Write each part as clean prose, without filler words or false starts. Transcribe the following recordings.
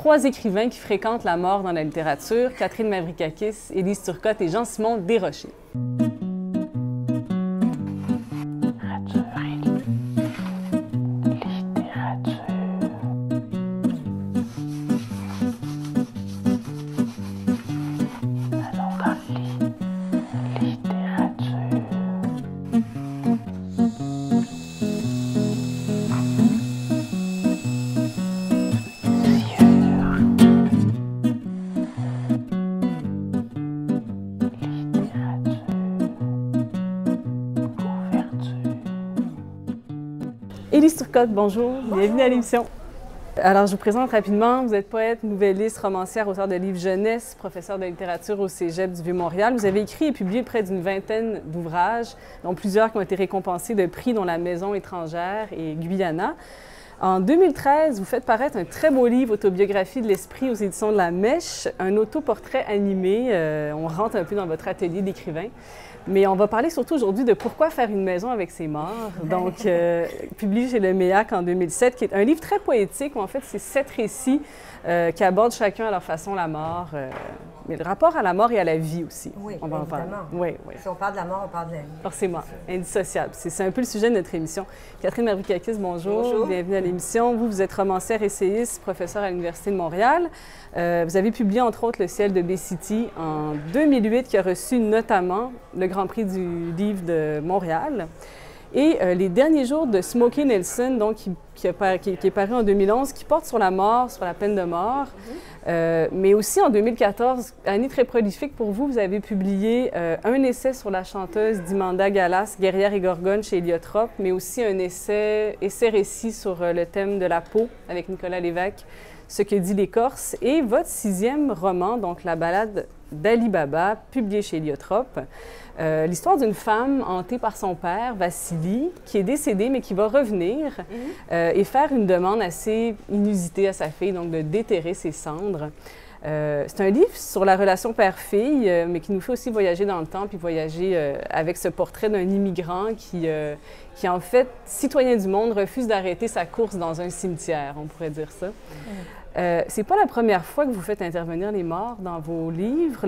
trois écrivains qui fréquentent la mort dans la littérature, Catherine Mavrikakis, Élise Turcotte et Jean-Simon Desrochers. Élise Turcotte, bonjour, bienvenue à l'émission. Alors, je vous présente rapidement. Vous êtes poète, nouvelliste, romancière, auteur de livres jeunesse, professeur de littérature au Cégep du Vieux-Montréal. Vous avez écrit et publié près d'une vingtaine d'ouvrages, dont plusieurs qui ont été récompensés de prix, dont La Maison étrangère et Guyana. En 2013, vous faites paraître un très beau livre, Autobiographie de l'esprit, aux éditions de La Mèche, un autoportrait animé. On rentre un peu dans votre atelier d'écrivain. Mais on va parler surtout aujourd'hui de Pourquoi faire une maison avec ses morts, donc publié chez Le Méac en 2007, qui est un livre très poétique où en fait c'est 7 récits qui abordent chacun à leur façon la mort, mais le rapport à la mort et à la vie aussi. Oui, on va en parler. Oui, oui. Si on parle de la mort, on parle de la vie. Forcément, indissociable. C'est un peu le sujet de notre émission. Catherine Mavrikakis, bonjour. Bonjour. Bienvenue à l'émission. Vous êtes romancière, essayiste, professeure à l'Université de Montréal. Vous avez publié entre autres Le ciel de Bay-City en 2008, qui a reçu notamment le Grand Prix du livre de Montréal. Et Les derniers jours de Smokey Nelson, donc, qui est paru en 2011, qui porte sur la mort, sur la peine de mort. Mais aussi en 2014, année très prolifique pour vous, vous avez publié un essai sur la chanteuse Dimanda Galas, Guerrière et Gorgone chez Héliotrope, mais aussi un essai-récit sur le thème de la peau avec Nicolas Lévesque, Ce que dit l'écorce, et votre 6e roman, donc La ballade d'Ali Baba, publié chez Héliotrope. L'histoire d'une femme hantée par son père, Vassili, qui est décédée, mais qui va revenir et faire une demande assez inusitée à sa fille, donc de déterrer ses cendres. C'est un livre sur la relation père-fille, mais qui nous fait aussi voyager dans le temps, puis voyager avec ce portrait d'un immigrant qui, en fait, citoyen du monde, refuse d'arrêter sa course dans un cimetière, on pourrait dire ça. C'est pas la première fois que vous faites intervenir les morts dans vos livres.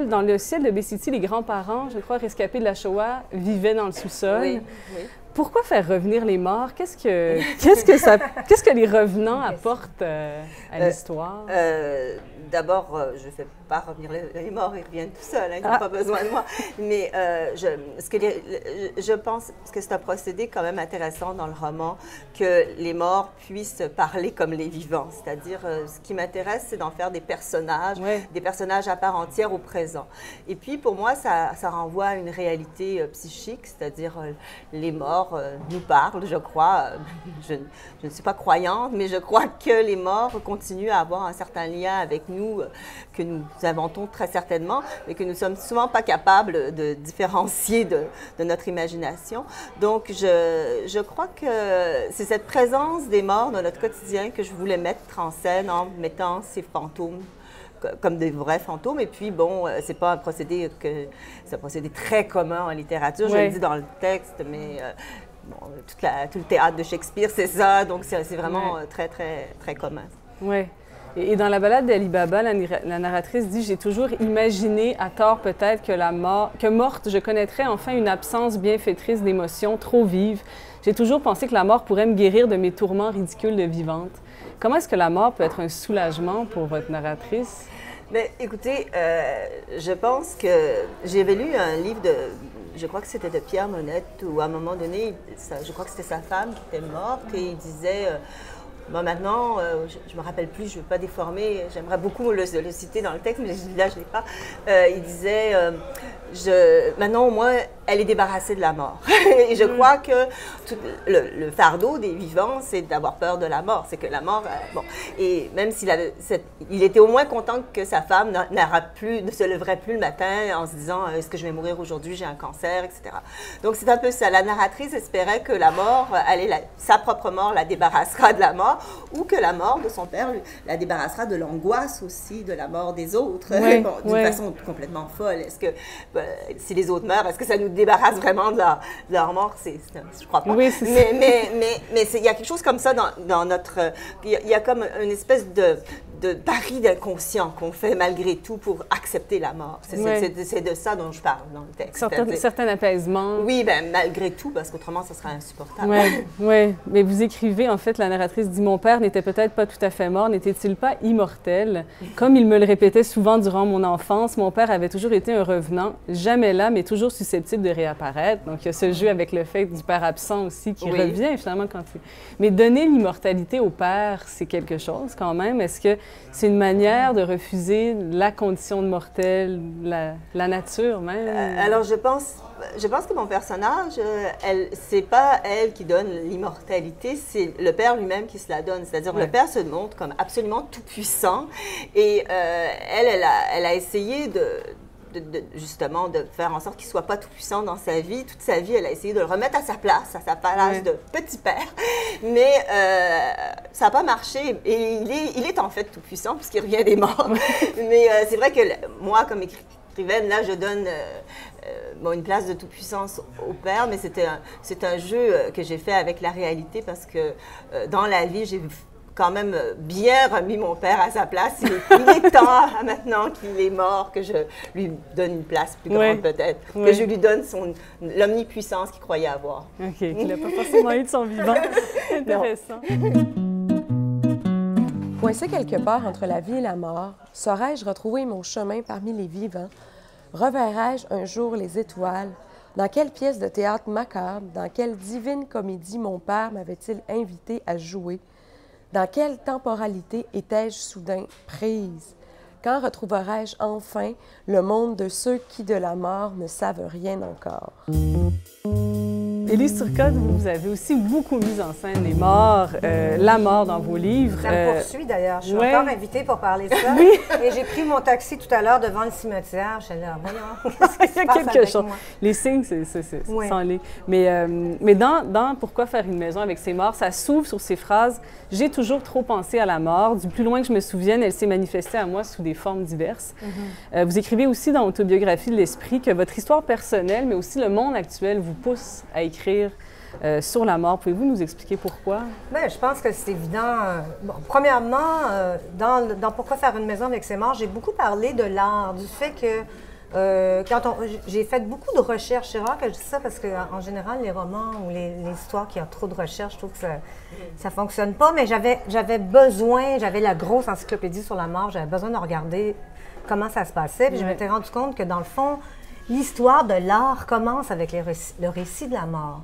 Dans Le ciel de Bay-City, les grands-parents, je crois, rescapés de la Shoah, vivaient dans le sous-sol. Oui, oui. Pourquoi faire revenir les morts? Qu'est-ce que les revenants apportent à l'histoire? D'abord, je ne fais pas revenir les morts, ils reviennent tout seuls, ils n'ont pas besoin de moi. Mais je pense que c'est un procédé quand même intéressant dans le roman, que les morts puissent parler comme les vivants. C'est-à-dire, ce qui m'intéresse, c'est d'en faire des personnages à part entière au présent. Et puis, pour moi, ça renvoie à une réalité psychique, c'est-à-dire les morts nous parlent, je crois. Je ne suis pas croyante, mais je crois que les morts continuent à avoir un certain lien avec nous, que nous inventons très certainement, mais que nous ne sommes souvent pas capables de différencier de notre imagination. Donc, je crois que c'est cette présence des morts dans notre quotidien que je voulais mettre en scène en mettant ces fantômes comme des vrais fantômes. Et puis, bon, c'est pas un procédé très commun en littérature, je le dis dans le texte, mais bon, tout le théâtre de Shakespeare, c'est ça, donc c'est vraiment très, très, très commun. Oui. Et dans la ballade d'Ali Baba, la narratrice dit « J'ai toujours imaginé, à tort peut-être, que morte, je connaîtrais enfin une absence bienfaitrice d'émotions trop vives. J'ai toujours pensé que la mort pourrait me guérir de mes tourments ridicules de vivante. » Comment est-ce que la mort peut être un soulagement pour votre narratrice? Mais écoutez, je pense que j'avais lu un livre je crois que c'était de Pierre Monette, où à un moment donné, je crois que c'était sa femme qui était morte, et il disait... Bon, maintenant, je ne me rappelle plus, je ne veux pas déformer, j'aimerais beaucoup le citer dans le texte, mais là, je ne l'ai pas. Il disait, maintenant, au moins, elle est débarrassée de la mort. Et je crois que le fardeau des vivants, c'est d'avoir peur de la mort. C'est que la mort, bon, et même il était au moins content que sa femme ne se lèverait plus le matin en se disant, est-ce que je vais mourir aujourd'hui, j'ai un cancer, etc. Donc, c'est un peu ça. La narratrice espérait que la mort, sa propre mort la débarrassera de la mort, ou que la mort de son père la débarrassera de l'angoisse aussi de la mort des autres, d'une façon complètement folle. Est-ce que si les autres meurent, est-ce que ça nous débarrassent vraiment de leur mort, je crois pas. Oui, c'est ça. Mais il y a quelque chose comme ça dans notre... Il y a comme une espèce de pari d'inconscient qu'on fait malgré tout pour accepter la mort. C'est de ça dont je parle dans le texte. Certain apaisement. Oui, bien, malgré tout, parce qu'autrement, ça serait insupportable. Oui. Mais vous écrivez, en fait, la narratrice dit « Mon père n'était peut-être pas tout à fait mort, n'était-il pas immortel? Comme il me le répétait souvent durant mon enfance, mon père avait toujours été un revenant, jamais là, mais toujours susceptible de réapparaître. » Donc, il y a ce jeu avec le fait du père absent aussi qui revient, finalement, quand il... Mais donner l'immortalité au père, c'est quelque chose, quand même. Est-ce que c'est une manière de refuser la condition de mortel, la nature même? Alors, je pense que mon personnage, c'est pas elle qui donne l'immortalité, c'est le père lui-même qui se la donne. C'est-à-dire le père se montre comme absolument tout-puissant et elle a essayé justement de faire en sorte qu'il ne soit pas tout-puissant dans sa vie. Toute sa vie, elle a essayé de le remettre à sa place de petit père. Mais ça n'a pas marché. Et il est en fait tout-puissant puisqu'il revient des morts. Mais c'est vrai que moi, comme écrivaine, là, je donne une place de toute-puissance au père, mais c'est un jeu que j'ai fait avec la réalité parce que dans la vie, j'ai quand même bien remis mon père à sa place. Il est temps, maintenant qu'il est mort, que je lui donne une place plus grande peut-être, que je lui donne l'omnipuissance qu'il croyait avoir. OK, qu'il n'a pas forcément eu de son vivant. Intéressant. Coincé quelque part entre la vie et la mort, saurais-je retrouver mon chemin parmi les vivants? Reverrai-je un jour les étoiles? Dans quelle pièce de théâtre macabre, dans quelle divine comédie mon père m'avait-il invité à jouer? Dans quelle temporalité étais-je soudain prise? Quand retrouverai-je enfin le monde de ceux qui de la mort ne savent rien encore? Élise Turcotte, vous avez aussi beaucoup mis en scène les morts, la mort dans vos livres. Ça me poursuit d'ailleurs. Je suis encore invitée pour parler de ça. Et j'ai pris mon taxi tout à l'heure devant le cimetière. Je suis là, voyons, qu'est-ce qui se passe avec moi? Les signes, c'est sans les. Mais dans Pourquoi faire une maison avec ses morts, ça s'ouvre sur ces phrases « J'ai toujours trop pensé à la mort. Du plus loin que je me souvienne, elle s'est manifestée à moi sous des formes diverses. Vous écrivez aussi dans Autobiographie de l'esprit que votre histoire personnelle, mais aussi le monde actuel, vous pousse à écrire sur la mort. Pouvez-vous nous expliquer pourquoi? Bien, je pense que c'est évident. Premièrement, dans Pourquoi faire une maison avec ses morts, j'ai beaucoup parlé de l'art, du fait que j'ai fait beaucoup de recherches. C'est rare que je dise ça parce qu'en général, les romans ou les histoires qui ont trop de recherches, je trouve que ça ne fonctionne pas, mais j'avais la grosse encyclopédie sur la mort, j'avais besoin de regarder comment ça se passait, puis je m'étais rendu compte que dans le fond, l'histoire de l'art commence avec le récit de la mort.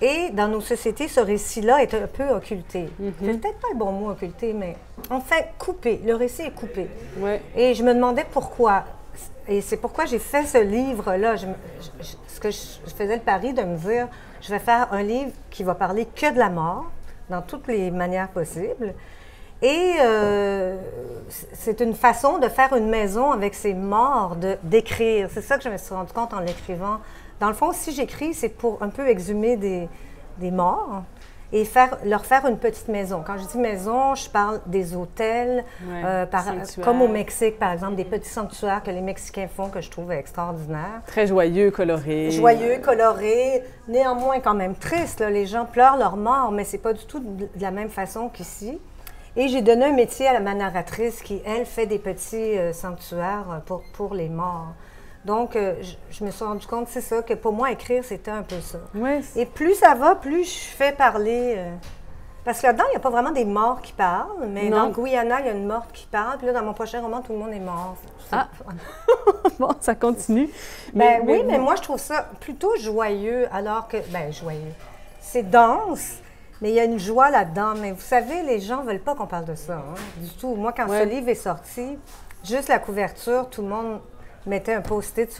Et dans nos sociétés, ce récit-là est un peu occulté. C'est peut-être pas le bon mot, occulté, mais en fait, coupé. Le récit est coupé. Et je me demandais pourquoi. Et c'est pourquoi j'ai fait ce livre-là. Je faisais le pari de me dire, je vais faire un livre qui va parler que de la mort, dans toutes les manières possibles. Et c'est une façon de faire une maison avec ces morts, d'écrire. C'est ça que je me suis rendu compte en l'écrivant. Dans le fond, si j'écris, c'est pour un peu exhumer des morts et leur faire une petite maison. Quand je dis maison, je parle des hôtels, comme au Mexique, par exemple, des petits sanctuaires que les Mexicains font, que je trouve extraordinaires. Très joyeux, colorés. Joyeux, colorés, néanmoins quand même tristes. Là. Les gens pleurent leur mort, mais c'est pas du tout de la même façon qu'ici. Et j'ai donné un métier à ma narratrice qui, elle, fait des petits sanctuaires pour les morts. Donc, je me suis rendu compte, c'est ça, que pour moi, écrire, c'était un peu ça. Et plus ça va, plus je fais parler... parce que là-dedans, il n'y a pas vraiment des morts qui parlent, mais dans Guyana, il y a une morte qui parle. Puis là, dans mon prochain roman, tout le monde est mort. Bon, ça continue. Mais moi, je trouve ça plutôt joyeux, alors que... joyeux. C'est dense. Mais il y a une joie là-dedans. Mais vous savez, les gens ne veulent pas qu'on parle de ça, du tout. Moi, quand ce livre est sorti, juste la couverture, tout le monde mettait un post-it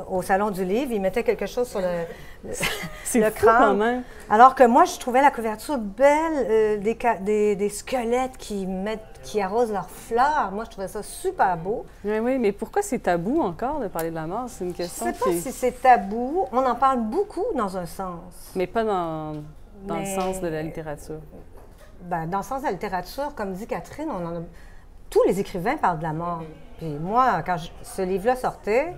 au Salon du Livre. Ils mettaient quelque chose sur le crâne. Quand même. Alors que moi, je trouvais la couverture belle, des squelettes qui arrosent leurs fleurs. Moi, je trouvais ça super beau. Oui, mais pourquoi c'est tabou encore de parler de la mort? C'est une question. Je ne sais pas si c'est tabou. On en parle beaucoup dans un sens. Mais pas dans le sens de la littérature. Dans le sens de la littérature, comme dit Catherine, tous les écrivains parlent de la mort. Puis moi, quand ce livre-là sortait,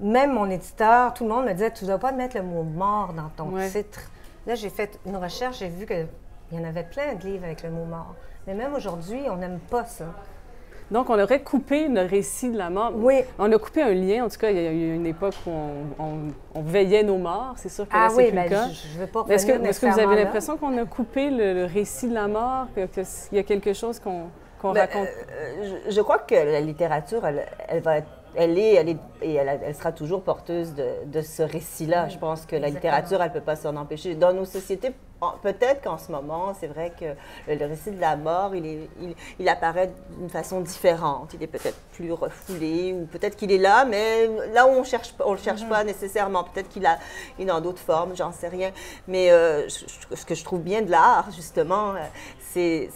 même mon éditeur, tout le monde me disait, tu ne dois pas mettre le mot mort dans ton titre. Là, j'ai fait une recherche, j'ai vu qu'il y en avait plein de livres avec le mot mort. Mais même aujourd'hui, on n'aime pas ça. Donc, on aurait coupé le récit de la mort. Oui. On a coupé un lien. En tout cas, il y a eu une époque où on veillait nos morts. C'est sûr que là, c'est plus le cas. Je ne veux pas revenir Est-ce que vous avez l'impression qu'on a coupé le récit de la mort, qu'il y a quelque chose qu'on raconte? Je crois que la littérature, elle sera toujours porteuse de ce récit-là. Je pense que la littérature, elle ne peut pas s'en empêcher. Dans nos sociétés, peut-être qu'en ce moment, c'est vrai que le récit de la mort, il apparaît d'une façon différente. Il est peut-être plus refoulé, ou peut-être qu'il est là, mais là où on le cherche pas nécessairement. Peut-être qu'il est dans d'autres formes, j'en sais rien. Mais ce que je trouve bien de l'art, justement, c'est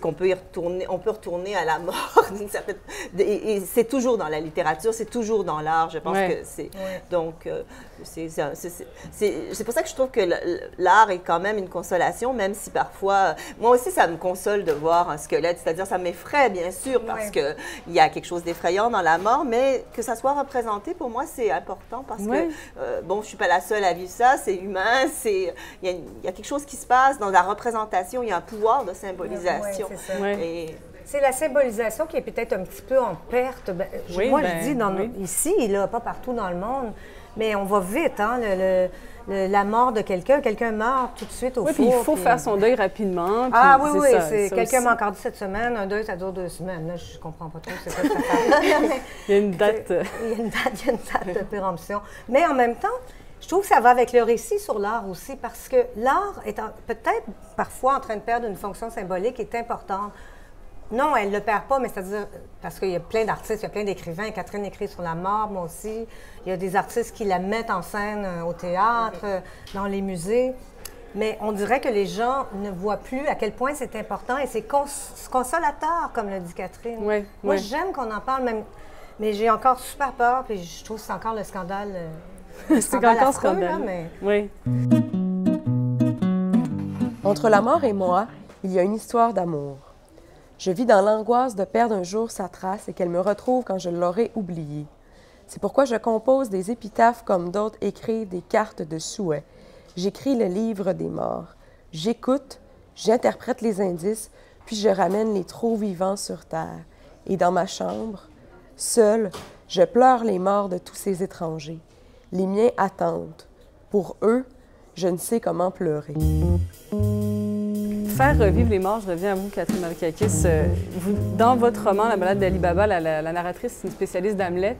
qu'on peut y retourner, on peut retourner à la mort d'une certaine... Et c'est toujours dans la littérature, c'est toujours dans l'art, je pense que c'est... Donc, c'est pour ça que je trouve que l'art est quand même une consolation, même si parfois... Moi aussi, ça me console de voir un squelette, c'est-à-dire ça m'effraie, bien sûr, parce qu'il y a quelque chose d'effrayant dans la mort, mais que ça soit représenté, pour moi, c'est important, parce que, bon, je ne suis pas la seule à vivre ça, c'est humain, il y a quelque chose qui se passe dans la représentation, il y a un pouvoir de symbolisation. C'est ça. C'est la symbolisation qui est peut-être un petit peu en perte. Je dis ici, là, pas partout dans le monde, mais on va vite, hein, la mort de quelqu'un meurt tout de suite au four. Puis il faut faire son deuil rapidement. C'est quelqu'un m'a encore dit cette semaine, un deuil, ça dure 2 semaines. Là, je comprends pas trop c'est quoi cette affaire. Il y a une date. Il y a une date de péremption. Mais en même temps, je trouve que ça va avec le récit sur l'art aussi, parce que l'art est peut-être parfois en train de perdre une fonction symbolique qui est importante. Non, elle ne le perd pas, mais c'est-à-dire, parce qu'il y a plein d'artistes, il y a plein d'écrivains. Catherine écrit sur la mort, moi aussi. Il y a des artistes qui la mettent en scène au théâtre, dans les musées. Mais on dirait que les gens ne voient plus à quel point c'est important et c'est consolateur, comme le dit Catherine. Moi, j'aime qu'on en parle, même, mais j'ai encore super peur, puis je trouve que c'est encore le scandale. C'est encore scandale. Oui. Entre la mort et moi, il y a une histoire d'amour. Je vis dans l'angoisse de perdre un jour sa trace et qu'elle me retrouve quand je l'aurai oubliée. C'est pourquoi je compose des épitaphes comme d'autres écrivent des cartes de souhait. J'écris le livre des morts. J'écoute, j'interprète les indices, puis je ramène les trop vivants sur terre. Et dans ma chambre, seule, je pleure les morts de tous ces étrangers. Les miens attendent. Pour eux, je ne sais comment pleurer. Faire revivre les morts, je reviens à vous, Catherine Malkakis. Dans votre roman, La balade d'Ali Baba, la narratrice, c'est une spécialiste d'Hamlet.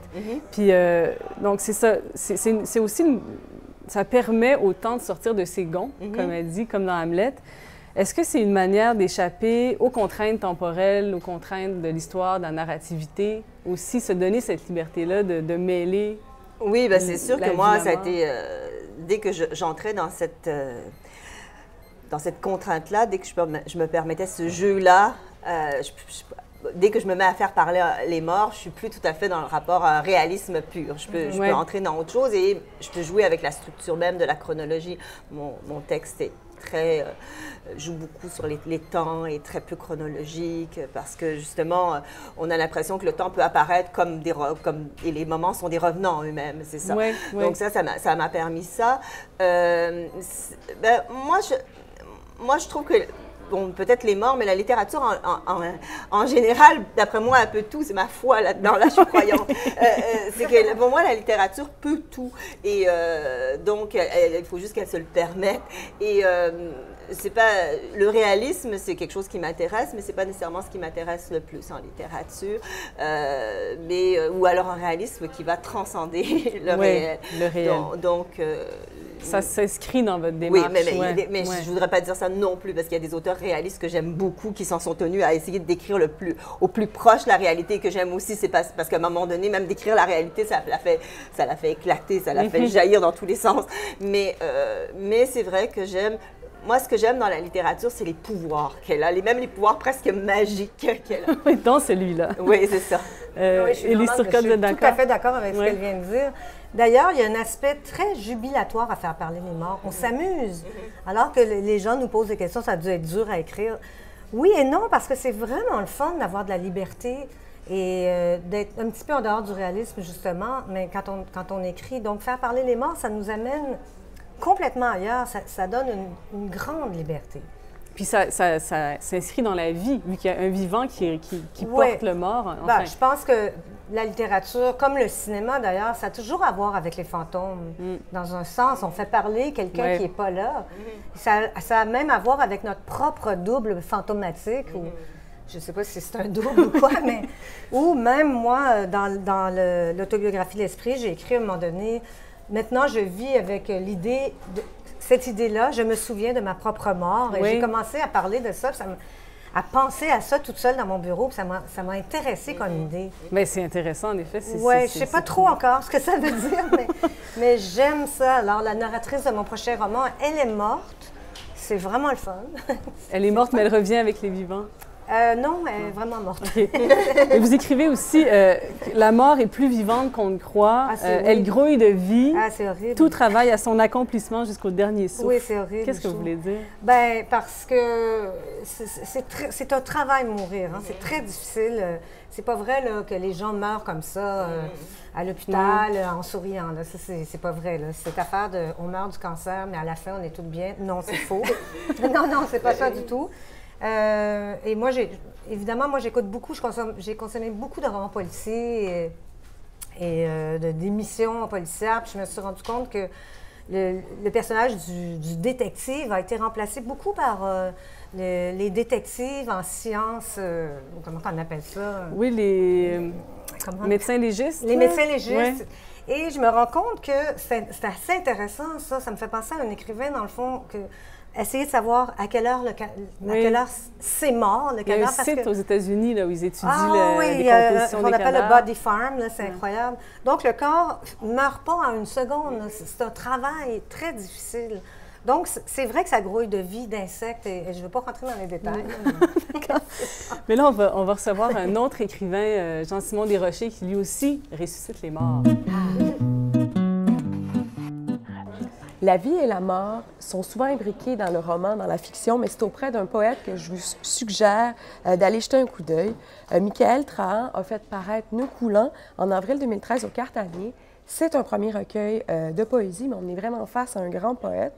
Puis, donc, c'est ça. C'est aussi... Ça permet au temps de sortir de ses gonds, comme elle dit, comme dans Hamlet. Est-ce que c'est une manière d'échapper aux contraintes temporelles, aux contraintes de l'histoire, de la narrativité, aussi se donner cette liberté-là de mêler? Oui, bien, c'est sûr que moi, ça a été... dès que j'entrais dans cette contrainte-là, dès que je me permettais ce jeu-là, dès que je me mets à faire parler les morts, je suis plus tout à fait dans le rapport à un réalisme pur. Je peux entrer dans autre chose et je peux jouer avec la structure même de la chronologie. Mon texte est joue beaucoup sur les temps et très peu chronologique parce que justement, on a l'impression que le temps peut apparaître et les moments sont des revenants eux-mêmes, c'est ça. Donc ça m'a permis ça. Moi, je trouve que bon, peut-être les morts, mais la littérature en général, d'après moi, elle peut tout. C'est ma foi là-dedans, là, je suis croyante. C'est que pour moi, la littérature peut tout. Et donc, il faut juste qu'elle se le permette. Et c'est pas... Le réalisme, c'est quelque chose qui m'intéresse, mais c'est pas nécessairement ce qui m'intéresse le plus en littérature. Ou alors un réalisme qui va transcender le réel. Le réel. Donc ça s'inscrit dans votre démarche. Oui, mais je ne voudrais pas dire ça non plus, parce qu'il y a des auteurs réalistes que j'aime beaucoup qui s'en sont tenus à essayer de décrire au plus proche la réalité que j'aime aussi. C'est parce qu'à un moment donné, même décrire la réalité, ça la fait éclater, ça la fait jaillir dans tous les sens. Mais c'est vrai que moi, ce que j'aime dans la littérature, c'est les pouvoirs qu'elle a, même les pouvoirs presque magiques qu'elle a. Oui, dans celui-là. Oui, c'est ça. Je suis tout à fait d'accord avec ce qu'elle vient de dire. D'ailleurs, il y a un aspect très jubilatoire à faire parler les morts. On s'amuse. Alors que les gens nous posent des questions, ça a dû être dur à écrire. Oui et non, parce que c'est vraiment le fun d'avoir de la liberté. et d'être un petit peu en dehors du réalisme, justement, mais quand on écrit. Donc, faire parler les morts, ça nous amène complètement ailleurs. Ça donne une grande liberté. Puis ça s'inscrit dans la vie, vu qu'il y a un vivant qui porte le mort. Enfin. Ben, je pense que la littérature, comme le cinéma d'ailleurs, ça a toujours à voir avec les fantômes. Dans un sens, on fait parler quelqu'un qui n'est pas là. Ça a même à voir avec notre propre double fantomatique. Ou, je ne sais pas si c'est un double ou quoi, mais... Ou même moi, dans l'autobiographie de l'esprit, j'ai écrit à un moment donné, maintenant je vis avec l'idée... Cette idée-là, je me souviens de ma propre mort et j'ai commencé à parler de ça, à penser à ça toute seule dans mon bureau, puis ça m'a intéressée comme idée. Bien, c'est intéressant, en effet. Oui, je ne sais pas trop encore ce que ça veut dire, mais j'aime ça. Alors, la narratrice de mon prochain roman, elle est morte. C'est vraiment le fun. Elle est morte, mais elle revient avec les vivants. Non, elle est vraiment morte. Okay. Et vous écrivez aussi la mort est plus vivante qu'on ne croit. Elle grouille de vie. Ah, c'est horrible. Tout travaille à son accomplissement jusqu'au dernier souffle. Oui, c'est horrible. Qu'est-ce que vous voulez dire? Bien, parce que c'est un travail mourir. Hein. C'est très difficile. C'est pas vrai là, que les gens meurent comme ça à l'hôpital en souriant. Là. Ça, c'est pas vrai. Là. Cette affaire de on meurt du cancer, mais à la fin, on est toutes bien. Non, c'est faux. non, c'est pas ça du tout. Et moi, évidemment, j'écoute beaucoup, j'ai consommé beaucoup de romans policiers et d'émissions policières, puis je me suis rendu compte que le personnage du détective a été remplacé beaucoup par les détectives en sciences, comment on appelle ça? Oui, les médecins légistes. Les médecins légistes. Ouais. Et je me rends compte que c'est assez intéressant, ça. Ça me fait penser à un écrivain, dans le fond, que essayer de savoir à quelle heure c'est mort, le cadavre. Il y a un site aux États-Unis où ils étudient les compositions des cadavres. On appelle le body farm, c'est incroyable. Donc, le corps ne meurt pas en une seconde. C'est un travail très difficile. Donc, c'est vrai que ça grouille de vie, d'insectes, et je ne veux pas rentrer dans les détails. Mais là, on va recevoir un autre écrivain, Jean-Simon Desrochers, qui lui aussi ressuscite les morts. La vie et la mort sont souvent imbriquées dans le roman, dans la fiction, mais c'est auprès d'un poète que je vous suggère d'aller jeter un coup d'œil. Michael Trahan a fait paraître Nœud coulant en avril 2013 au Cartanier. C'est un premier recueil de poésie, mais on est vraiment face à un grand poète.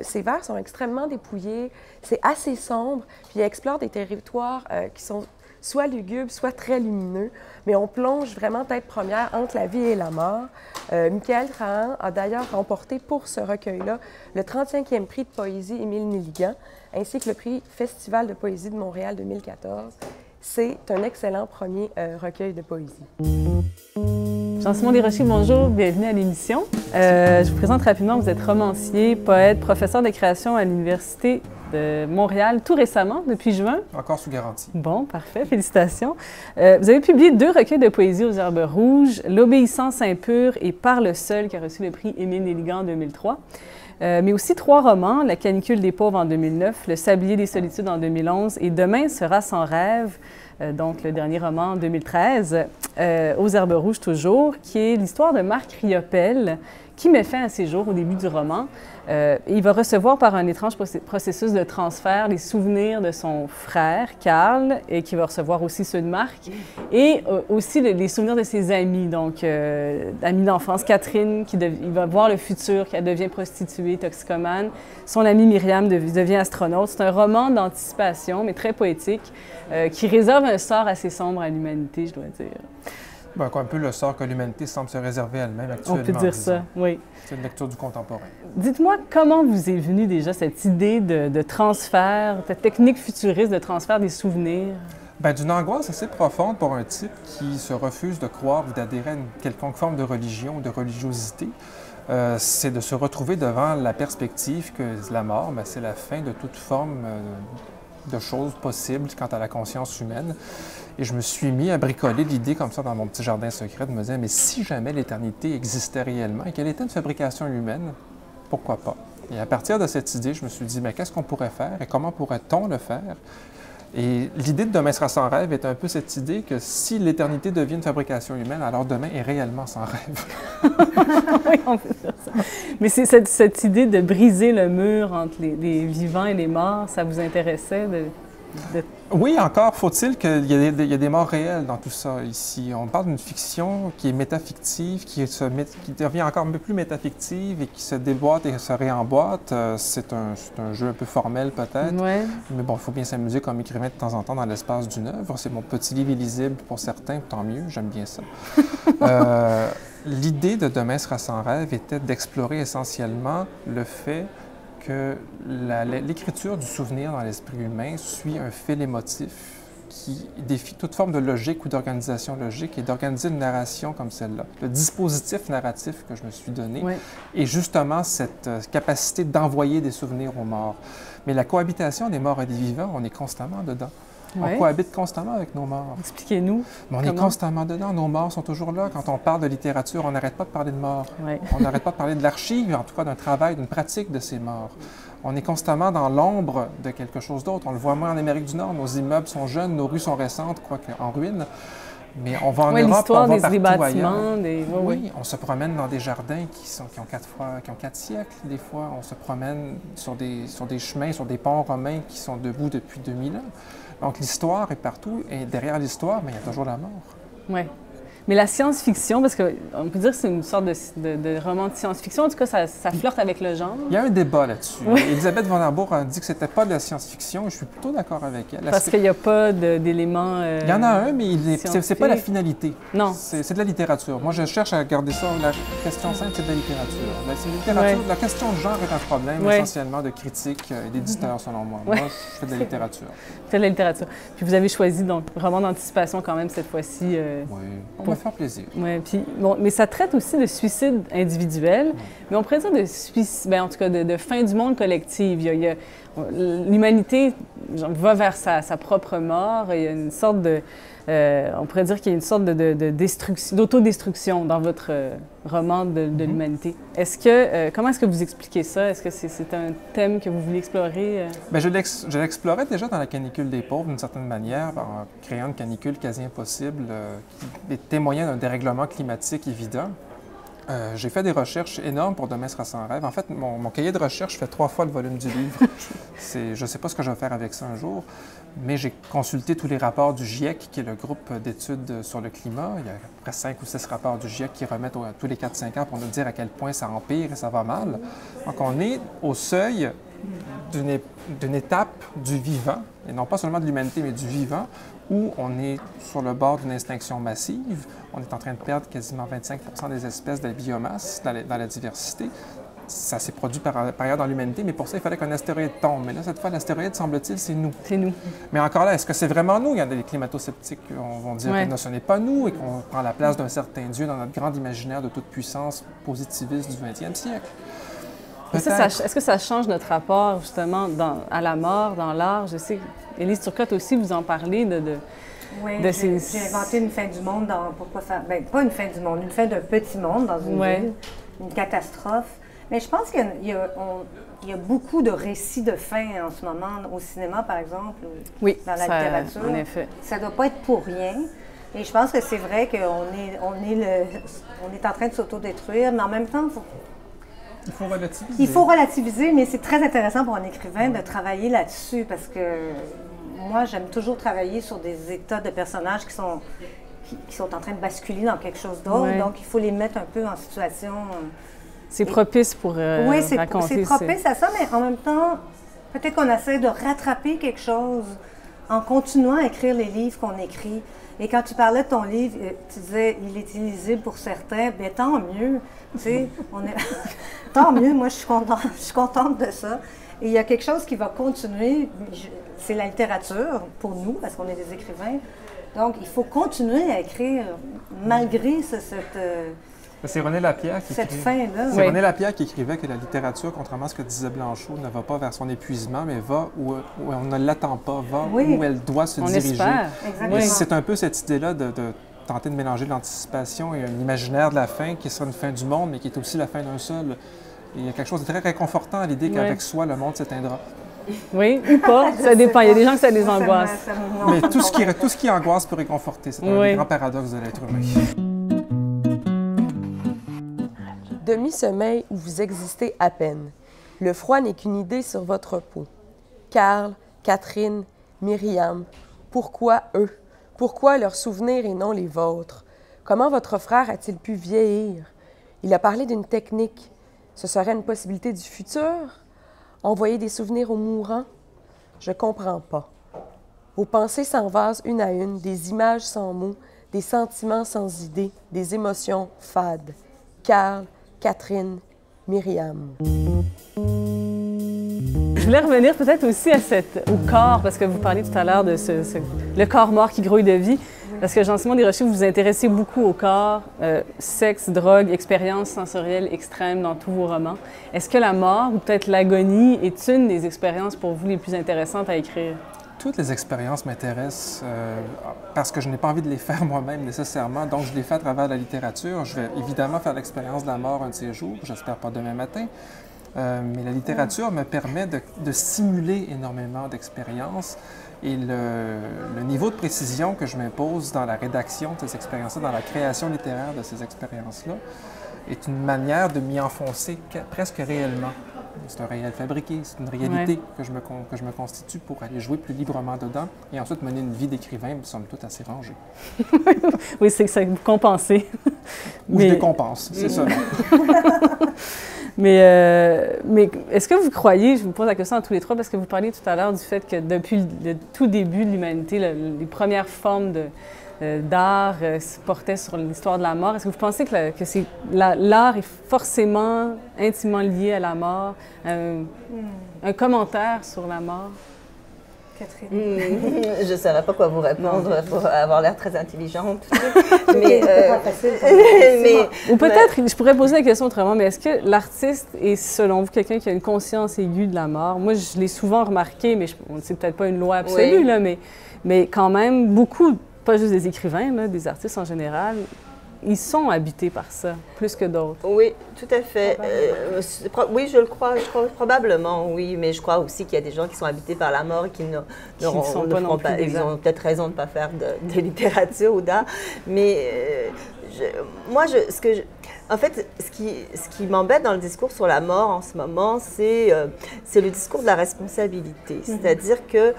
Ses vers sont extrêmement dépouillés, c'est assez sombre, puis il explore des territoires qui sont soit lugubres, soit très lumineux, mais on plonge vraiment tête première entre la vie et la mort. Michael Trahan a d'ailleurs remporté pour ce recueil-là le 35e prix de poésie Émile Nelligan, ainsi que le prix Festival de poésie de Montréal 2014. C'est un excellent premier recueil de poésie. Jean-Simon Desrochers, bonjour, bienvenue à l'émission. Je vous présente rapidement, vous êtes romancier, poète, professeur de création à l'Université de Montréal tout récemment, depuis juin. Encore sous garantie. Bon, parfait, félicitations. Vous avez publié 2 recueils de poésie aux Herbes rouges, L'obéissance impure et Par le seul, qui a reçu le prix Émile Nelligan en 2003. Mais aussi 3 romans, La canicule des pauvres en 2009, Le sablier des solitudes en 2011 et Demain sera sans rêve, donc le dernier roman en 2013, aux Herbes rouges toujours, qui est l'histoire de Marc Riopel, qui met fin à ses jours au début du roman. Il va recevoir par un étrange processus de transfert les souvenirs de son frère, Karl, et qui va recevoir aussi ceux de Marc, et aussi les souvenirs de ses amis, donc amis d'enfance, Catherine, il va voir le futur, qu'elle devient prostituée, toxicomane, son amie Myriam devient astronaute. C'est un roman d'anticipation, mais très poétique, qui réserve un sort assez sombre à l'humanité, je dois dire. Ben, un peu le sort que l'humanité semble se réserver elle-même actuellement. On peut dire ça, oui. C'est une lecture du contemporain. Dites-moi, comment vous est venue déjà cette idée de transfert, cette technique futuriste de transfert des souvenirs? Bien, d'une angoisse assez profonde pour un type qui se refuse de croire ou d'adhérer à une quelconque forme de religion ou de religiosité. C'est de se retrouver devant la perspective que la mort, ben, c'est la fin de toute forme de choses possibles quant à la conscience humaine. Et je me suis mis à bricoler l'idée comme ça dans mon petit jardin secret de me dire, mais si jamais l'éternité existait réellement et qu'elle était une fabrication humaine, pourquoi pas? Et à partir de cette idée, je me suis dit, mais qu'est-ce qu'on pourrait faire et comment pourrait-on le faire? Et l'idée de Demain sera sans rêve est un peu cette idée que si l'éternité devient une fabrication humaine, alors demain est réellement sans rêve. Oui, on peut dire ça. Mais c'est cette idée de briser le mur entre les vivants et les morts, ça vous intéressait? Oui, encore faut-il qu'il y ait des morts réelles dans tout ça ici. On parle d'une fiction qui est métafictive, qui devient encore un peu plus métafictive et qui se déboîte et se réemboîte. C'est un jeu un peu formel peut-être, mais bon, il faut bien s'amuser comme écrivain de temps en temps dans l'espace d'une œuvre. C'est mon petit livre illisible pour certains, tant mieux, j'aime bien ça. L'idée de Demain sera sans rêve était d'explorer essentiellement le fait que l'écriture du souvenir dans l'esprit humain suit un fil émotif qui défie toute forme de logique ou d'organisation logique et d'organiser une narration comme celle-là. Le dispositif narratif que je me suis donné est justement cette capacité d'envoyer des souvenirs aux morts. Mais la cohabitation des morts et des vivants, on est constamment dedans. On cohabite constamment avec nos morts. Expliquez-nous. Mais on est constamment dedans. Nos morts sont toujours là. Quand on parle de littérature, on n'arrête pas de parler de morts. On n'arrête pas de parler de l'archive, en tout cas d'un travail, d'une pratique de ces morts. On est constamment dans l'ombre de quelque chose d'autre. On le voit moins en Amérique du Nord. Nos immeubles sont jeunes, nos rues sont récentes, quoique en ruine. Mais on va en Europe, on va partout ailleurs. Oui, on se promène dans des jardins qui ont 4 siècles. Des fois, on se promène sur des chemins, sur des ponts romains qui sont debout depuis 2000 ans. Donc, l'histoire est partout, et derrière l'histoire, mais il y a toujours la mort. Oui. Mais la science-fiction, parce qu'on peut dire que c'est une sorte de roman de science-fiction, en tout cas, ça flirte avec le genre. Il y a un débat là-dessus. Elisabeth von Arbour a dit que c'était pas de la science-fiction, et je suis plutôt d'accord avec elle. Parce qu'il n'y a pas d'éléments Il y en a un, mais c'est pas la finalité. Non. C'est de la littérature. Moi, je cherche à garder ça. La question simple, c'est de la littérature. La question de genre est un problème essentiellement de critique et d'éditeur, selon moi. Moi, je fais de la littérature. Vous faites de la littérature. Puis vous avez choisi, donc, roman d'anticipation quand même, cette fois-ci. Oui. Va faire plaisir. Oui, puis bon, mais ça traite aussi de suicide individuel, mais on pourrait dire de suicide, en tout cas de fin du monde collective. L'humanité va vers sa propre mort. Il y a une sorte de, on pourrait dire qu'il y a une sorte d'autodestruction dans votre roman de l'humanité. Comment est-ce que vous expliquez ça? Est-ce que c'est un thème que vous voulez explorer? Bien, je l'explorais déjà dans la canicule des pauvres, d'une certaine manière, en créant une canicule quasi impossible qui témoignait d'un dérèglement climatique évident. J'ai fait des recherches énormes pour Demain sera sans rêve. En fait, mon cahier de recherche fait 3 fois le volume du livre. Je ne sais pas ce que je vais faire avec ça un jour, mais j'ai consulté tous les rapports du GIEC, qui est le groupe d'études sur le climat. Il y a à peu près 5 ou 6 rapports du GIEC qui remettent tous les 4-5 ans pour nous dire à quel point ça empire et ça va mal. Donc, on est au seuil d'une étape du vivant, et non pas seulement de l'humanité, mais du vivant, où on est sur le bord d'une extinction massive. On est en train de perdre quasiment 25 des espèces de la biomasse dans la diversité. Ça s'est produit par ailleurs dans l'humanité, mais pour ça, il fallait qu'un astéroïde tombe. Mais là, cette fois, l'astéroïde, semble-t-il, c'est nous. C'est nous. Mais encore là, est-ce que c'est vraiment nous? Il y a des climato-sceptiques qui vont dire que non, ce n'est pas nous et qu'on prend la place d'un certain Dieu dans notre grand imaginaire de toute puissance positiviste du 20e siècle. Est-ce que ça change notre rapport, justement, à la mort, dans l'art? Je sais, Élise Turcotte aussi, vous en parlez Oui, j'ai inventé une fin du monde dans Pourquoi faire... Bien, pas une fin du monde, une fin d'un petit monde dans une ville, une catastrophe. Mais je pense qu'il y a beaucoup de récits de fin en ce moment au cinéma, par exemple, ou dans la littérature. En effet. Ça ne doit pas être pour rien. Et je pense que c'est vrai qu'on est en train de s'autodétruire, mais en même temps, il faut relativiser. Il faut relativiser, mais c'est très intéressant pour un écrivain de travailler là-dessus parce que moi, j'aime toujours travailler sur des états de personnages qui sont en train de basculer dans quelque chose d'autre. Donc, il faut les mettre un peu en situation... C'est propice pour oui, c'est raconter. Propice à ça, mais en même temps, peut-être qu'on essaie de rattraper quelque chose en continuant à écrire les livres qu'on écrit. Et quand tu parlais de ton livre, tu disais il est illisible pour certains, bien tant mieux. Tu sais, tant mieux, moi je suis contente de ça. Et il y a quelque chose qui va continuer, c'est la littérature pour nous, parce qu'on est des écrivains. Donc il faut continuer à écrire malgré c'est René Lapierre cette fin-là. C'est René Lapierre qui écrivait que la littérature, contrairement à ce que disait Blanchot, ne va pas vers son épuisement, mais va où on ne l'attend pas, va où elle doit se diriger. Exactement. C'est un peu cette idée-là de tenter de mélanger l'anticipation et un imaginaire de la fin qui sera une fin du monde, mais qui est aussi la fin d'un seul. Et il y a quelque chose de très réconfortant à l'idée qu'avec soi, le monde s'éteindra. Oui, ou pas, ça dépend. Il y a des gens que ça les angoisse. Mais tout ce qui angoisse peut réconforter. C'est un des grands paradoxes de l'être humain. Demi-sommeil où vous existez à peine. Le froid n'est qu'une idée sur votre peau. Karl, Catherine, Myriam, pourquoi eux? Pourquoi leurs souvenirs et non les vôtres? Comment votre frère a-t-il pu vieillir? Il a parlé d'une technique. Ce serait une possibilité du futur? Envoyer des souvenirs aux mourants? Je comprends pas. Vos pensées s'envasent une à une, des images sans mots, des sentiments sans idées, des émotions fades. Carl, Catherine, Myriam. Je voulais revenir peut-être aussi au corps, parce que vous parliez tout à l'heure de le corps mort qui grouille de vie. Parce que Jean-Simon Desrochers, vous vous intéressez beaucoup au corps, sexe, drogue, expériences sensorielles extrêmes dans tous vos romans. Est-ce que la mort ou peut-être l'agonie est une des expériences pour vous les plus intéressantes à écrire? Toutes les expériences m'intéressent parce que je n'ai pas envie de les faire moi-même nécessairement, donc je les fais à travers la littérature. Je vais évidemment faire l'expérience de la mort un de ces jours, j'espère pas demain matin, mais la littérature me permet de simuler énormément d'expériences et le niveau de précision que je m'impose dans la rédaction de ces expériences-là, dans la création littéraire de ces expériences-là, est une manière de m'y enfoncer presque réellement. C'est un réel fabriqué, c'est une réalité que je me constitue pour aller jouer plus librement dedans et ensuite mener une vie d'écrivain, somme toute, assez rangée. Oui, c'est que ça vous compensez. Ou je décompense, c'est ça. Mais est-ce que vous croyez, je vous pose la question à tous les trois, parce que vous parliez tout à l'heure du fait que depuis le tout début de l'humanité, les premières formes d'art se portaient sur l'histoire de la mort. Est-ce que vous pensez que l'art est forcément intimement lié à la mort? Un commentaire sur la mort? Catherine? Je ne savais pas quoi vous répondre pour avoir l'air très intelligente. Ou peut-être, je pourrais poser la question autrement, mais est-ce que l'artiste est, selon vous, quelqu'un qui a une conscience aiguë de la mort? Moi, je l'ai souvent remarqué, mais c'est peut-être pas une loi absolue, là, mais quand même, beaucoup, pas juste des écrivains, là, des artistes en général, ils sont habités par ça, plus que d'autres. Oui, tout à fait. Oui, je le crois, probablement, oui, mais je crois aussi qu'il y a des gens qui sont habités par la mort et qui ne feront pas. Ils ont peut-être raison de ne pas faire de littérature ou d'art, mais en fait, ce qui m'embête dans le discours sur la mort en ce moment, c'est le discours de la responsabilité. C'est-à-dire que,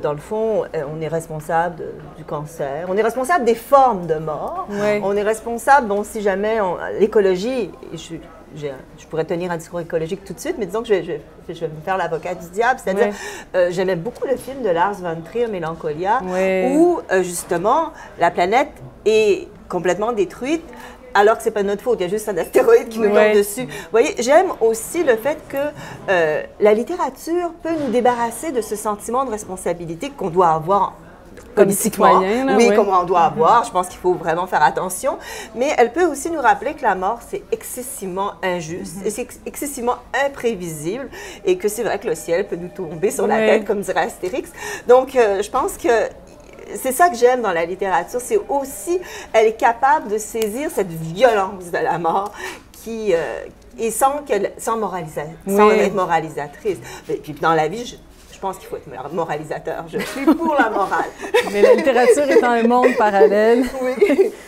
dans le fond, on est responsable du cancer, on est responsable des formes de mort, on est responsable, bon, si jamais l'écologie, je pourrais tenir un discours écologique tout de suite, mais disons que je vais me faire l'avocat du diable, c'est-à-dire, j'aimais beaucoup le film de Lars von Trier, Mélancolia, où, justement, la planète est complètement détruite, alors que c'est pas notre faute, il y a juste un astéroïde qui nous tombe dessus. Vous voyez, j'aime aussi le fait que la littérature peut nous débarrasser de ce sentiment de responsabilité qu'on doit avoir comme citoyen, comme on doit avoir. Je pense qu'il faut vraiment faire attention. Mais elle peut aussi nous rappeler que la mort, c'est excessivement injuste et c'est excessivement imprévisible et que c'est vrai que le ciel peut nous tomber sur la tête, comme dirait Astérix. Donc, je pense que c'est ça que j'aime dans la littérature, c'est aussi, elle est capable de saisir cette violence de la mort et sans être moralisatrice. Et puis dans la vie, je pense qu'il faut être moralisateur. Je suis pour la morale. Mais la littérature étant un monde parallèle.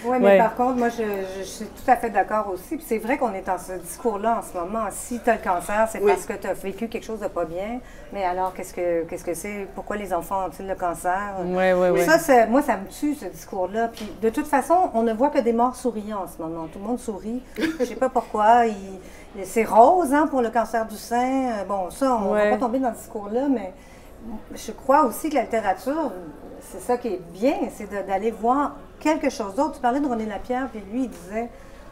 Oui, mais par contre, moi, je suis tout à fait d'accord aussi. Puis c'est vrai qu'on est dans ce discours-là en ce moment. Si tu as le cancer, c'est parce que tu as vécu quelque chose de pas bien. Mais alors, qu'est-ce que c'est? Pourquoi les enfants ont-ils le cancer? Oui. Ça, moi, ça me tue, ce discours-là. Puis de toute façon, on ne voit que des morts souriants en ce moment. Tout le monde sourit. Je ne sais pas pourquoi. C'est rose, hein, pour le cancer du sein. Bon, ça, on ne va pas tomber dans ce discours-là, mais je crois aussi que la littérature, c'est ça qui est bien, c'est d'aller voir quelque chose d'autre. Tu parlais de René Lapierre, puis lui, il disait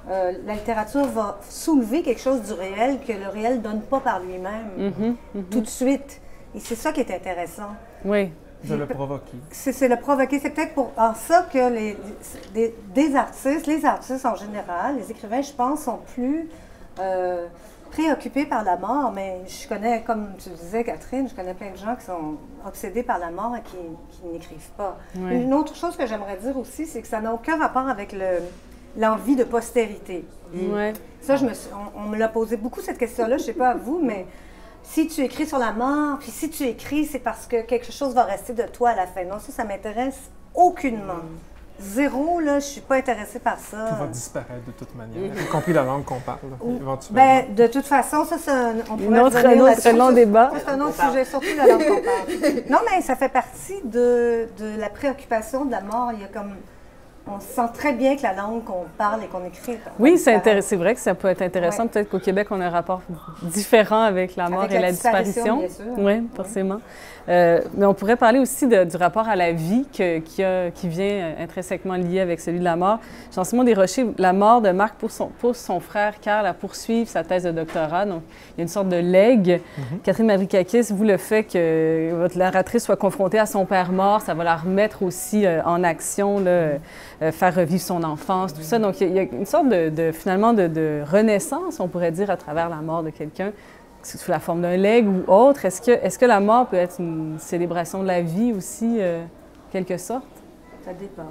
la littérature va soulever quelque chose du réel que le réel ne donne pas par lui-même tout de suite. Et c'est ça qui est intéressant. Oui. De le provoquer. C'est le provoquer. C'est peut-être en ça que les artistes en général, les écrivains, je pense, sont plus préoccupés par la mort, mais je connais, comme tu disais, Catherine, je connais plein de gens qui sont obsédés par la mort et qui n'écrivent pas. Une autre chose que j'aimerais dire aussi, c'est que ça n'a aucun rapport avec l'envie de postérité. Ça, on me l'a posé beaucoup cette question-là, je ne sais pas à vous, mais si tu écris sur la mort, puis si tu écris, c'est parce que quelque chose va rester de toi à la fin. Non, ça m'intéresse aucunement. zéro, là, je suis pas intéressée par ça. Tout va disparaître de toute manière, y compris la langue qu'on parle, éventuellement. Ben, de toute façon, ça, on pourrait un autre long débat. C'est un autre sujet, surtout la langue qu'on parle. Non, mais ça fait partie de la préoccupation de la mort. Il y a comme... On sent très bien que la langue qu'on parle et qu'on écrit... Oui, c'est vrai que ça peut être intéressant. Peut-être qu'au Québec, on a un rapport différent avec la mort et la disparition. Bien sûr. Oui, forcément. Mais on pourrait parler aussi du rapport à la vie qui vient intrinsèquement lié avec celui de la mort. Jean-Simon Desrochers, la mort de Marc pousse son frère Karl à poursuivre sa thèse de doctorat. Donc, il y a une sorte de legs. Catherine Mavrikakis, vous, le fait que votre narratrice soit confrontée à son père mort, ça va la remettre aussi en action, là, faire revivre son enfance, tout ça. Donc, il y a une sorte finalement de renaissance, on pourrait dire, à travers la mort de quelqu'un, sous la forme d'un legs ou autre. Est-ce que la mort peut être une célébration de la vie aussi, quelque sorte? Ça dépend.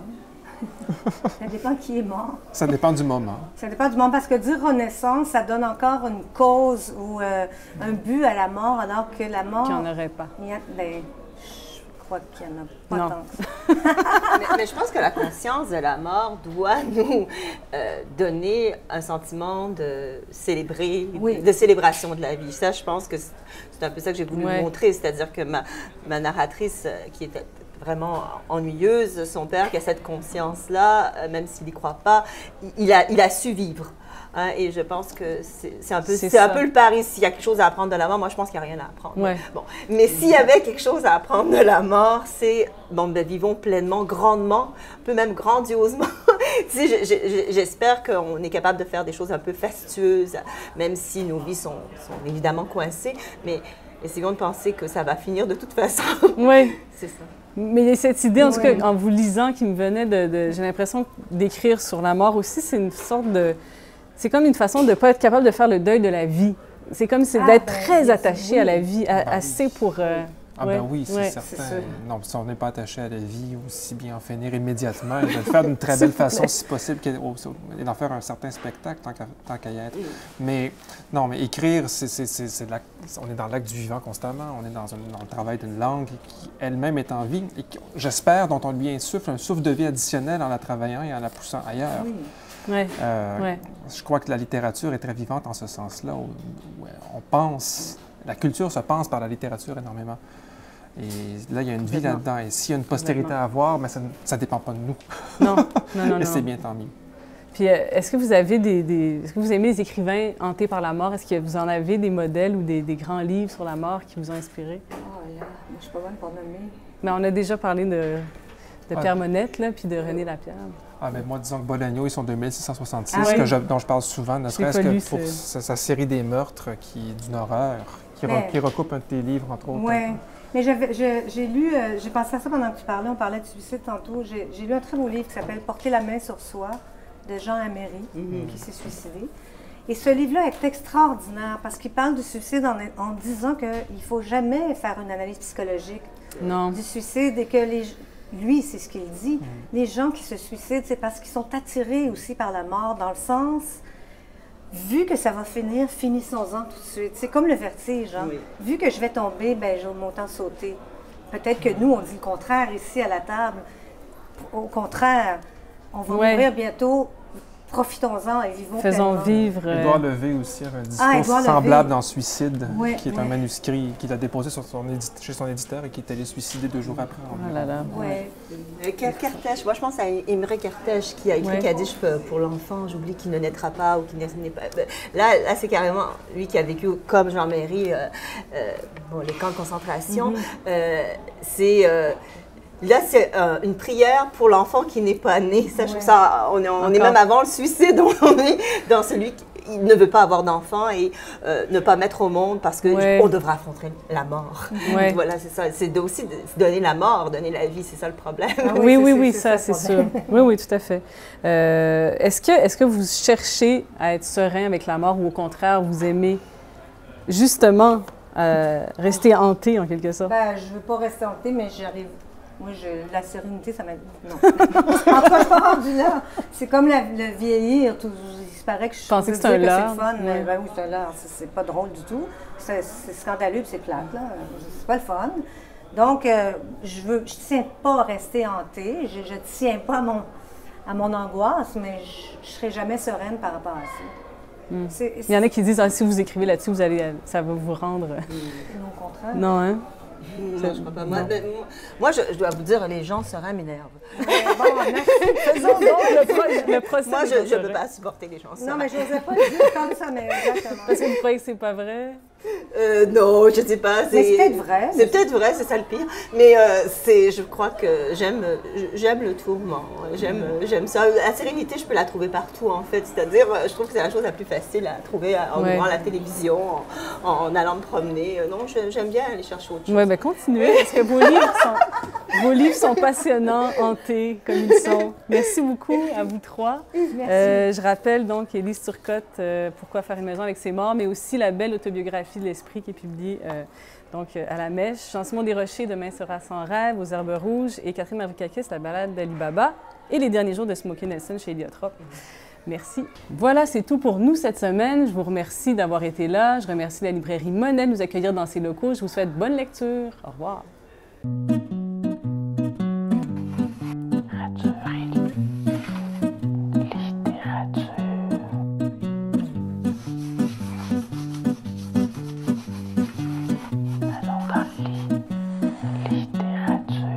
Ça dépend qui est mort. Ça dépend du moment. Ça dépend du moment, parce que dire renaissance, ça donne encore une cause ou un but à la mort, alors que la mort... Qu'il n'y en aurait pas. Je crois qu'il n'y en a pas Non. tant que ça. Mais je pense que la conscience de la mort doit nous donner un sentiment de célébrer, de célébration de la vie. Ça, je pense que c'est un peu ça que j'ai voulu vous montrer, c'est-à-dire que ma narratrice, qui était vraiment ennuyeuse, son père qui a cette conscience-là, même s'il n'y croit pas, il a su vivre. Hein, et je pense que c'est un peu le pari. S'il y a quelque chose à apprendre de la mort, moi, je pense qu'il n'y a rien à apprendre. Ouais. Bon. Mais s'il y avait quelque chose à apprendre de la mort, c'est, vivons pleinement, grandement, un peu même grandiosement. J'espère qu'on est capable de faire des choses un peu fastueuses, même si nos vies sont évidemment coincées, mais essayons de penser que ça va finir de toute façon. Oui. C'est ça. Mais il y a cette idée, en tout cas, en vous lisant, qui me venait j'ai l'impression d'écrire sur la mort aussi, c'est une sorte de... C'est comme une façon de ne pas être capable de faire le deuil de la vie. C'est comme d'être très attaché à la vie, assez pour... oui, c'est certain. Non, si on n'est pas attaché à la vie, aussi bien en finir immédiatement et de le faire d'une très belle façon, si possible, et d'en faire un certain spectacle, tant qu'à y être. Mais non, mais écrire, on est dans l'acte du vivant constamment, on est dans le travail d'une langue qui elle-même est en vie et j'espère, dont on lui insuffle un souffle de vie additionnel en la travaillant et en la poussant ailleurs. Oui. Je crois que la littérature est très vivante en ce sens-là, où on pense, la culture se pense par la littérature énormément. Et là, il y a une vie là-dedans. Et s'il y a une postérité à avoir, mais ça ne dépend pas de nous. Non. Et c'est bien, tant mieux. Puis, est-ce que vous avez est-ce que vous aimez les écrivains hantés par la mort? Est-ce que vous en avez des modèles ou des grands livres sur la mort qui vous ont inspiré? Oh là, moi, je suis pas bonne pour nommer. Mais on a déjà parlé de Pierre Monette, là, puis de René Lapierre. Mais moi, disons que Bolagno, ils sont 2666, dont je parle souvent, ne serait-ce que pour sa série des meurtres, qui est d'une horreur, qui recoupe un de tes livres, entre autres. Oui, mais j'ai lu, j'ai pensé à ça pendant que tu parlais, on parlait de suicide tantôt, j'ai lu un très beau livre qui s'appelle « Porter la main sur soi » de Jean Améry, qui s'est suicidé. Et ce livre-là est extraordinaire parce qu'il parle du suicide en disant qu'il ne faut jamais faire une analyse psychologique du suicide et que lui, c'est ce qu'il dit. Les gens qui se suicident, c'est parce qu'ils sont attirés aussi par la mort, dans le sens, vu que ça va finir, finissons-en tout de suite. C'est comme le vertige. Hein? Oui. Vu que je vais tomber, j'ai autant sauter. Peut-être que nous, on dit le contraire ici à la table. Au contraire, on va mourir bientôt. Profitons-en et vivons Faisons pleinement. vivre. Édouard Levé aussi avait un discours semblable dans Suicide, qui est un manuscrit qu'il a déposé chez son éditeur et qui est allé suicider 2 jours après. Kertész, moi je pense à Imre Kertész qui a écrit Kaddish pour l'enfant, j'oublie qui ne naîtra pas ou qui n'est pas. Là c'est carrément lui qui a vécu comme Jean-Marie les camps de concentration. Là, c'est une prière pour l'enfant qui n'est pas né. Ça, je trouve ça, on est même avant le suicide. On est dans celui qui ne veut pas avoir d'enfant et ne pas mettre au monde parce qu'on devra affronter la mort. Voilà, c'est ça. C'est aussi donner la mort, donner la vie. C'est ça le problème. Oui, ça, c'est sûr. Oui, tout à fait. Est-ce que vous cherchez à être serein avec la mort ou au contraire, vous aimez justement rester hanté en quelque sorte? Je ne veux pas rester hanté, mais j'arrive... Moi, la sérénité, ça m'aide. Non. En tout cas, je suis pas rendue là. C'est comme le vieillir. Il paraît que je pensais que c'est un leurre. C'est fun. Oui, c'est un leurre. C'est pas drôle du tout. C'est scandaleux et c'est plate. Là. C'est pas le fun. Donc, je tiens pas à rester hantée. Je tiens pas à mon angoisse, mais je ne serai jamais sereine par rapport à ça. Il y en a qui disent, si vous écrivez là-dessus, ça va vous rendre... Non, au contraire. Non, hein? Non, je crois pas. Moi, je dois vous dire, les gens sereins m'énervent. Bon, merci. Faisons donc le procès. Moi, je ne peux pas supporter les gens sereins. Non, mais je n'osais pas le dire comme ça, mais exactement. Parce que vous croyez que c'est pas vrai? Non, je sais pas. Mais c'est peut-être vrai. C'est peut-être vrai, c'est ça le pire. Mais je crois que j'aime le tourment. J'aime ça. La sérénité, je peux la trouver partout, en fait. C'est-à-dire, je trouve que c'est la chose la plus facile à trouver en ouvrant la télévision, en allant me promener. Non, j'aime bien aller chercher autre chose. Oui, bien, continuez, parce que vos livres sont passionnants, hantés, comme ils sont. Merci beaucoup à vous trois. Merci. Je rappelle donc Élise Turcotte, Pourquoi faire une maison avec ses morts, mais aussi la belle autobiographie de l'esprit qui est publiée à la Mèche. Jean-Simon Desrochers, Demain sera sans rêve, aux Herbes rouges, et Catherine Mavrikakis, La balade d'Ali Baba, et Les derniers jours de Smokey Nelson chez Héliotrope. Merci. Voilà, c'est tout pour nous cette semaine. Je vous remercie d'avoir été là. Je remercie la librairie Monet de nous accueillir dans ses locaux. Je vous souhaite bonne lecture. Au revoir. Littérature.